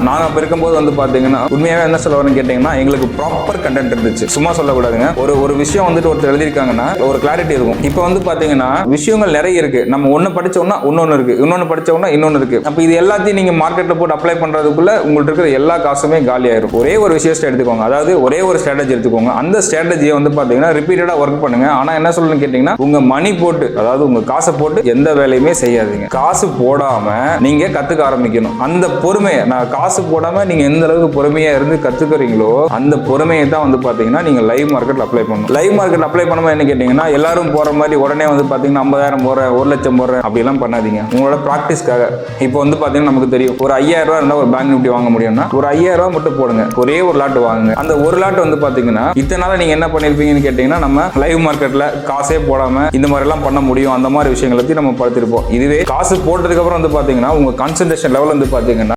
நாங்க அப்ப இருக்கும்போது வந்து பாத்தீங்கன்னா உண்மையாவே என்ன சொல்ல வரேன்னு கேட்டீங்கன்னா எங்களுக்கு ப்ராப்பர் கண்டென்ட் இருந்துச்சு. சும்மா சொல்லக்கூடாதுங்க. ஒரு விஷயம் வந்துட்டு ஒருத்தர் எழுதியிருக்காங்கன்னா ஒரு கிளாரிட்டி இருக்கும். இப்போ வந்து பாத்தீங்கன்னா விஷயங்கள் நிறைய இருக்கு. நம்ம ஒன்னு படிச்சோம்னா இன்னொன்னு இருக்கு, இன்னொன்னு படிச்சோம்னா இன்னொன்னு இருக்கு. அப்ப இது எல்லாத்தையும் நீங்க மார்க்கெட்ல போட்டு அப்ளை பண்றதுக்குள்ள உங்களுக்கு இருக்கிற எல்லா காசுமே காலி ஆயிரும். ஒரே ஒரு விஷயத்தை எடுத்துக்கோங்க, அதாவது ஒரே ஒரு ஸ்ட்ராட்டஜி எடுத்துக்கோங்க. அந்த ஸ்ட்ராட்டஜியை வந்து பாத்தீங்கன்னா ரிப்பீட்டடா ஒர்க் பண்ணுங்க. ஆனா என்ன சொல்லணும்னு கேட்டீங்கன்னா உங்க மணி போட்டு, அதாவது உங்க காசை போட்டு எந்த வேலையுமே செய்யாதீங்க. காசு போடாம நீங்க கத்துக்க ஆரம்பிக்கணும். அந்த பொறுமையை, நான் காசு போடாம நீங்க எந்த அளவுக்கு பொறுமையா இருந்து கத்துக்கிறீங்களோ அந்த பொறுமையை தான் வந்து பாத்தீங்கன்னா நீங்க லைவ் மார்க்கெட்ல அப்ளை பண்ணணும். லைவ் மார்க்கெட் அப்ளை பண்ணும்போது என்ன கேட்டீங்கன்னா எல்லாரும் போற மாதிரி உடனே வந்து பாத்தீங்கன்னா 50,000 போறேன், 1 லட்சம் போறேன் அப்படி எல்லாம் பண்ணாதீங்க. உங்களோட பிராக்டிஸ்க்காக. இப்போ வந்து பாத்தீங்கன்னா நமக்கு தெரியும் ஒரு 5,000 ரூபாய் இருந்தா ஒரு பேங்க் நிஃப்டி வாங்க முடியும்னா ஒரு 5,000 ரூபாய் மட்டும் போடுங்க. ஒரே ஒரு லாட் வாங்குங்க. அந்த ஒரு லாட் வந்து பாத்தீங்கன்னா இத்தனை நாள் நீங்க என்ன பண்ணிருப்பீங்கன்னு கேட்டீங்கன்னா நம்ம லைவ் மார்க்கெட்ல காசே போடாம இந்த மாதிரி எல்லாம் பண்ண முடியும், அந்த மாதிரி விஷயங்களை நம்ம படுத்திருப்போம். இதுவே காசு போட்டதுக்கு அப்புறம் வந்து பாத்தீங்கன்னா உங்க கான்சென்ட்ரேஷன் லெவல் வந்து பாத்தீங்கன்னா